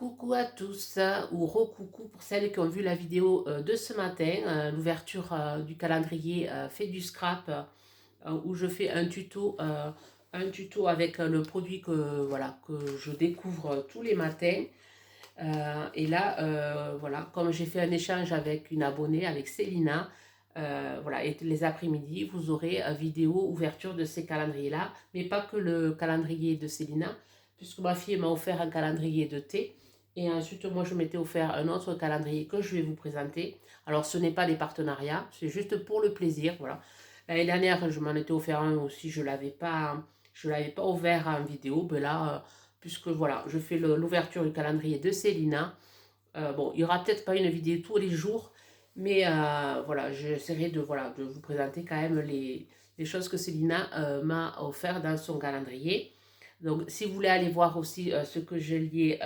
Coucou à tous, ou re-coucou pour celles qui ont vu la vidéo de ce matin, l'ouverture du calendrier fait du scrap, où je fais un tuto avec le produit voilà, que je découvre tous les matins. Et là, voilà, comme j'ai fait un échange avec une abonnée, avec Célina, voilà, et les après-midi, vous aurez vidéo ouverture de ces calendriers-là, mais pas que le calendrier de Célina, puisque ma fille m'a offert un calendrier de thé, et ensuite moi je m'étais offert un autre calendrier que je vais vous présenter. Alors ce n'est pas des partenariats, c'est juste pour le plaisir, voilà. L'année dernière, je m'en étais offert un aussi, je l'avais pas ouvert en vidéo, ben là, puisque voilà, je fais l'ouverture du calendrier de Célina. Bon, il n'y aura peut-être pas une vidéo tous les jours, mais voilà, j'essaierai de, voilà, de vous présenter quand même les choses que Célina m'a offert dans son calendrier. Donc, si vous voulez aller voir aussi ce que je lui ai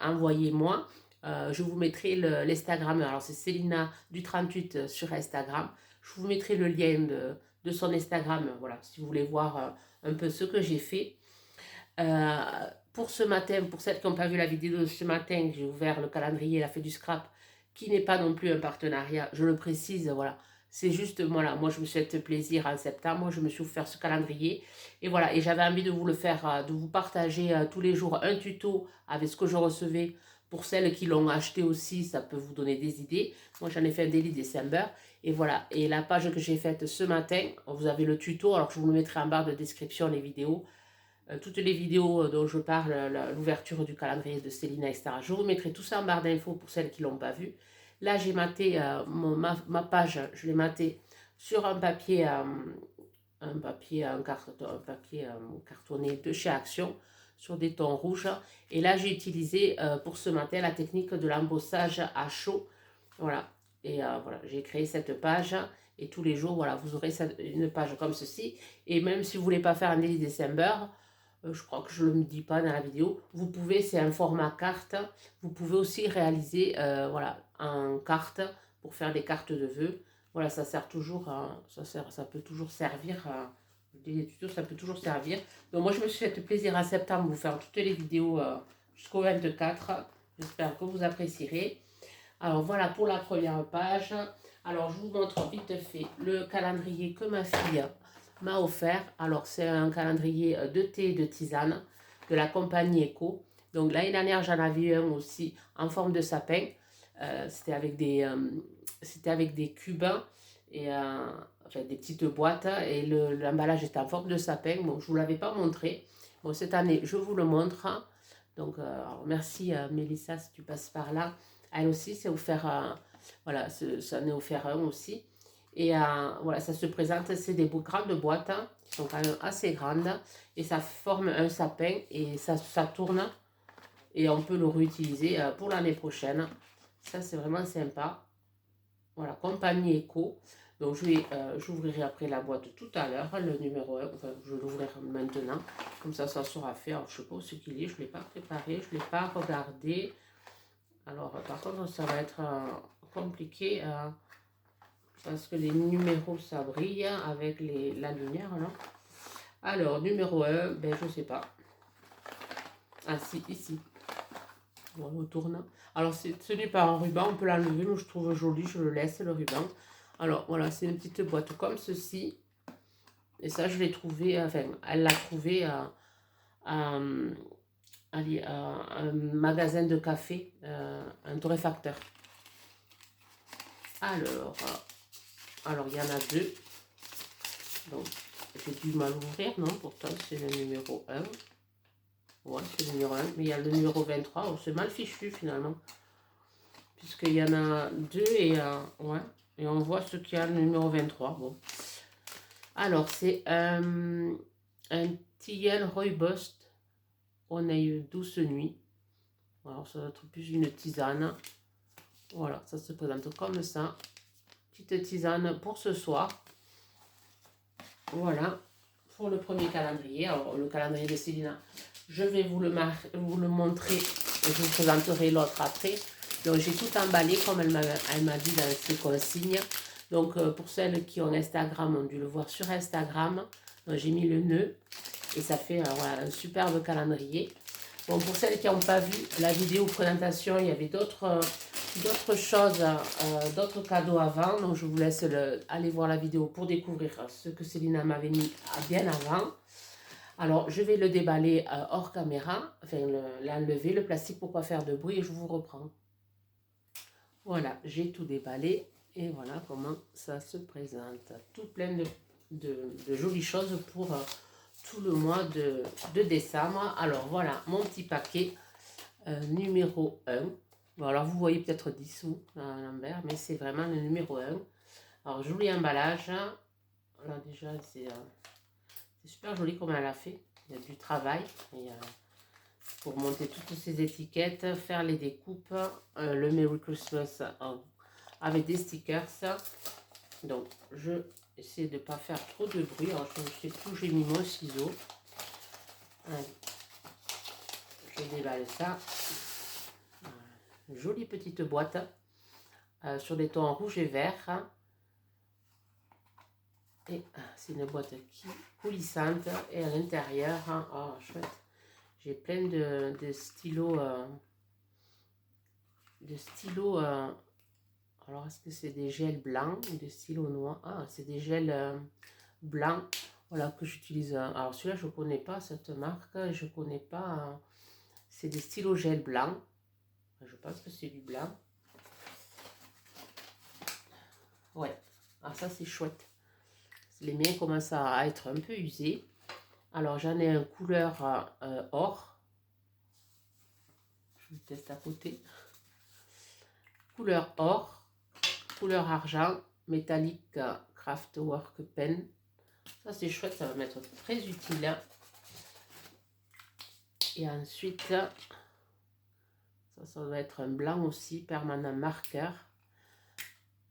envoyé moi, je vous mettrai l'Instagram. Alors, c'est Célina du 38 sur Instagram. Je vous mettrai le lien de son Instagram, voilà, si vous voulez voir un peu ce que j'ai fait. Euh, pour ce matin, pour celles qui n'ont pas vu la vidéo de ce matin, j'ai ouvert le calendrier La Fée du Scrap, qui n'est pas non plus un partenariat, je le précise, voilà. C'est juste, voilà, moi je me suis fait plaisir en septembre, je me suis offert ce calendrier. Et voilà, et j'avais envie de vous le faire, de vous partager tous les jours un tuto avec ce que je recevais. Pour celles qui l'ont acheté aussi, ça peut vous donner des idées. Moi j'en ai fait un daily December. Et voilà, et la page que j'ai faite ce matin, vous avez le tuto, alors je vous le mettrai en barre de description, les vidéos. Toutes les vidéos dont je parle, l'ouverture du calendrier de Célina, etc. Je vous mettrai tout ça en barre d'infos pour celles qui ne l'ont pas vu. Là, j'ai maté ma page, je l'ai maté sur un papier cartonné de chez Action, sur des tons rouges. Et là, j'ai utilisé pour ce matin la technique de l'embossage à chaud. Voilà. Et voilà, j'ai créé cette page. Et tous les jours, voilà, vous aurez une page comme ceci. Et même si vous ne voulez pas faire un daily December, je crois que je ne le dis pas dans la vidéo, vous pouvez, c'est un format carte, vous pouvez aussi réaliser voilà, en carte pour faire des cartes de vœux. Voilà, ça sert toujours, ça peut toujours servir, des tutos, ça peut toujours servir. Donc moi je me suis fait plaisir en septembre de vous faire toutes les vidéos jusqu'au 24. J'espère que vous apprécierez. Alors voilà pour la première page. Alors je vous montre vite fait le calendrier que ma fille m'a offert. Alors c'est un calendrier de thé et de tisane de la compagnie Eco. Donc l'année dernière j'en avais eu un aussi en forme de sapin. C'était avec des cubes et enfin, des petites boîtes et l'emballage était en forme de sapin. Bon, je ne vous l'avais pas montré. Bon, cette année je vous le montre. Donc alors, merci Mélissa si tu passes par là. Elle aussi c'est offert, voilà, ça en est offert un aussi. Et voilà, ça se présente, c'est des grandes boîtes qui sont quand même assez grandes. Et ça forme un sapin et ça tourne. Et on peut le réutiliser pour l'année prochaine. Ça, c'est vraiment sympa. Voilà, compagnie Eco. Donc, j'ouvrirai après la boîte tout à l'heure, le numéro 1. Enfin, je l'ouvrirai maintenant. Comme ça sera fait. Alors, je ne sais pas ce qu'il est. Je ne l'ai pas préparé. Je ne l'ai pas regardé. Alors, par contre, ça va être compliqué. Parce que les numéros, ça brille avec la lumière, là. Alors, numéro 1, ben, je sais pas. Ah, si, ici. On retourne. Alors, c'est tenu par un ruban. On peut l'enlever, mais je trouve joli. Je le laisse, le ruban. Alors, voilà, c'est une petite boîte comme ceci. Et ça, je l'ai trouvé, enfin, elle l'a trouvé à un magasin de café, un torréfacteur. Alors, il y en a deux. Donc, j'ai du mal ouvrir, non? Pourtant, c'est le numéro 1. Ouais, c'est le numéro 1. Mais il y a le numéro 23. Oh, c'est mal fichu, finalement. Puisqu'il y en a deux ouais. Et on voit ce qu'il y a le numéro 23. Bon. Alors, c'est un tilleul rooibos. On a eu douce nuit. Alors, ça va être plus une tisane. Voilà, ça se présente comme ça. Petite tisane pour ce soir. Voilà, pour le premier calendrier. Alors, le calendrier de Célina, je vais vous le montrer. Et je vous présenterai l'autre après. Donc, j'ai tout emballé comme elle m'a dit dans ses consignes. Donc, pour celles qui ont Instagram, ont dû le voir sur Instagram. J'ai mis le nœud et ça fait voilà, un superbe calendrier. Bon, pour celles qui n'ont pas vu la vidéo présentation, il y avait d'autres choses, d'autres cadeaux avant. Donc, je vous laisse aller voir la vidéo pour découvrir ce que Célina m'avait mis bien avant. Alors, je vais le déballer hors caméra, enfin l'enlever, le plastique pour pas faire de bruit et je vous reprends. Voilà, j'ai tout déballé et voilà comment ça se présente. Tout plein de jolies choses pour tout le mois de décembre. Alors voilà, mon petit paquet numéro 1. Bon, alors vous voyez peut-être 10 sous à l'envers, mais c'est vraiment le numéro 1. Alors joli emballage. Là déjà c'est super joli comme elle a fait. Il y a du travail. Pour monter toutes ces étiquettes, faire les découpes, le Merry Christmas avec des stickers. Donc je essaie de ne pas faire trop de bruit. Alors je ne sais plus où j'ai mis mon ciseau. Allez. Je déballe ça. Une jolie petite boîte sur des tons rouge et vert. Et c'est une boîte qui coulissante. Et à l'intérieur, oh chouette, j'ai plein de stylos. Alors, est-ce que c'est des gels blancs ou des stylos noirs? Ah, c'est des gels blancs. Voilà, que j'utilise. Alors, celui-là, je ne connais pas cette marque. Je ne connais pas. C'est des stylos gel blancs. Je pense que c'est du blanc. Ouais. Ah, ça, c'est chouette. Les miens commencent à être un peu usés. Alors, j'en ai un couleur or. Je vous teste à côté. Couleur or, couleur argent, métallique Craftwork Pen. Ça c'est chouette, ça va m'être très utile. Et ensuite, ça doit être un blanc aussi, permanent marqueur.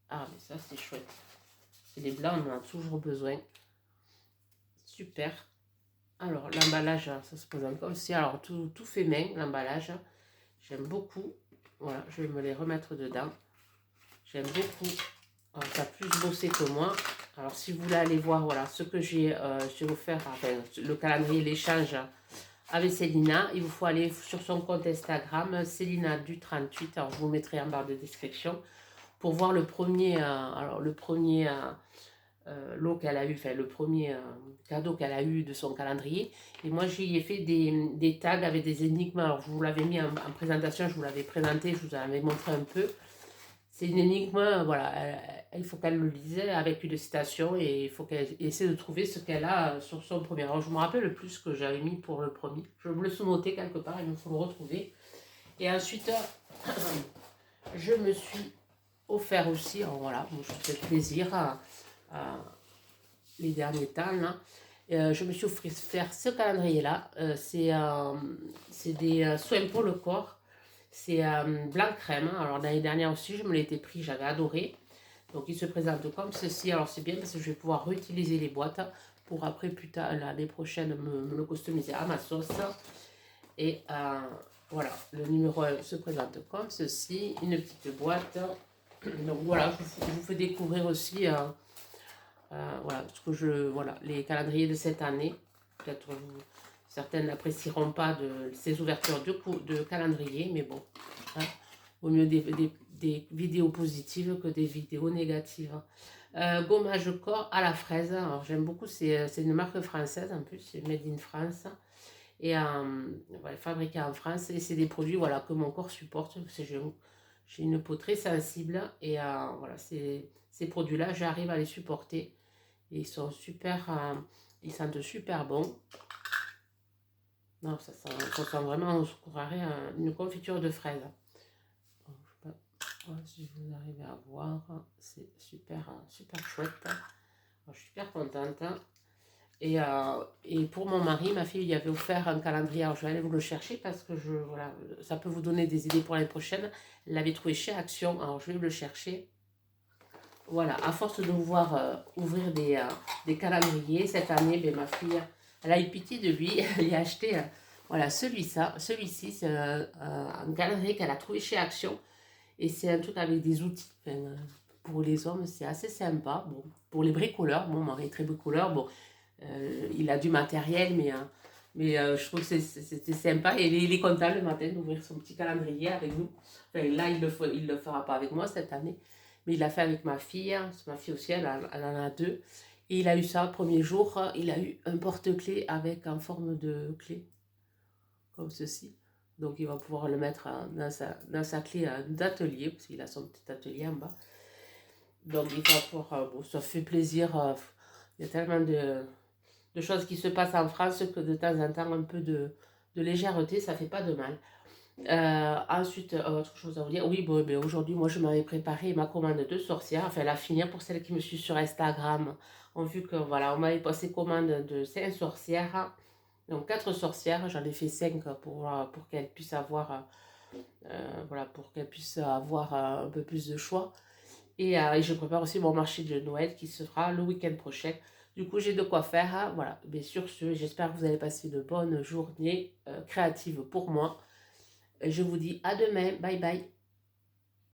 Ah mais ça c'est chouette. Et les blancs, on en a toujours besoin. Super. Alors l'emballage, ça se présente comme si, alors tout fait main, l'emballage. J'aime beaucoup. Voilà, je vais me les remettre dedans. J'aime beaucoup. Alors, ça a plus bossé que moi. Alors, si vous voulez aller voir, voilà, ce que j'ai offert, enfin, le calendrier, l'échange avec Célina, il vous faut aller sur son compte Instagram, Célina du 38. Alors, je vous mettrai en barre de description pour voir le premier, lot qu'elle a eu, enfin, le premier cadeau qu'elle a eu de son calendrier. Et moi, j'y ai fait des tags avec des énigmes. Alors, je vous l'avais mis en présentation, je vous l'avais présenté, je vous en avais montré un peu. C'est une énigme, voilà, il faut qu'elle le lise avec une citation et il faut qu'elle essaie de trouver ce qu'elle a sur son premier. Alors, je me rappelle plus ce que j'avais mis pour le premier. Je me le sous-noté quelque part, il me faut le retrouver. Et ensuite, je me suis offert aussi, alors voilà, je me fais plaisir les derniers temps, là. Je me suis offert ce calendrier-là. C'est des soins pour le corps. C'est blanc crème. Alors l'année dernière aussi, je me l'étais pris, j'avais adoré. Donc il se présente comme ceci. Alors c'est bien parce que je vais pouvoir réutiliser les boîtes pour après, plus tard, l'année prochaine, me le customiser à ma sauce. Et voilà, le numéro 1 se présente comme ceci. Une petite boîte. Donc voilà, je vous fais découvrir aussi voilà, les calendriers de cette année. Peut-être certaines n'apprécieront pas ces ouvertures de calendrier, mais bon, hein, au mieux des vidéos positives que des vidéos négatives. Gommage corps à la fraise. Alors j'aime beaucoup, c'est une marque française en plus, c'est Made in France. Et fabriqué en France. Et c'est des produits, voilà, que mon corps supporte. J'ai une peau très sensible. Et voilà, ces produits-là, j'arrive à les supporter. Et ils sont super, ils sentent super bons. Non, ça sent vraiment, on se croirait une confiture de fraises. Bon, je sais pas si vous arrivez à voir, c'est super, super chouette. Alors, je suis super contente. Et pour mon mari, ma fille lui avait offert un calendrier. Alors, je vais aller vous le chercher parce que voilà, ça peut vous donner des idées pour l'année prochaine. Elle l'avait trouvé chez Action. Alors, je vais le chercher. Voilà, à force de vous voir ouvrir des calendriers, cette année, ben, ma fille, elle a eu pitié de lui. Elle lui a acheté voilà, celui-ci, c'est un calendrier qu'elle a trouvé chez Action. Et c'est un truc avec des outils. Enfin, pour les hommes, c'est assez sympa. Bon, pour les bricoleurs, mon mari est très bricoleur. Bon, il a du matériel, mais Mais je trouve que c'était sympa. Et il est content le matin d'ouvrir son petit calendrier avec nous. Enfin, là, il le fera pas avec moi cette année. Mais il l'a fait avec ma fille. Hein. Ma fille aussi, elle en a deux. Et il a eu ça le premier jour. Il a eu un porte-clés avec en forme de clé, comme ceci. Donc, il va pouvoir le mettre dans sa clé d'atelier, parce qu'il a son petit atelier en bas. Donc, il va pouvoir. Bon, ça fait plaisir. Il y a tellement de choses qui se passent en France que de temps en temps, un peu de légèreté, ça fait pas de mal. Ensuite, autre chose à vous dire. Oui, bon, ben, aujourd'hui, moi, je m'avais préparé ma commande de sorcière. Enfin, la finir pour celles qui me suivent sur Instagram. On vu que, voilà, on m'avait passé commande de 5 sorcières. Donc, 4 sorcières. J'en ai fait 5 pour qu'elles puissent avoir, voilà, pour qu'elles puissent avoir un peu plus de choix. Et je prépare aussi mon marché de Noël qui se fera le week-end prochain. Du coup, j'ai de quoi faire. Hein, voilà. Mais sur ce, j'espère que vous allez passer de bonnes journées créatives pour moi. Je vous dis à demain. Bye bye.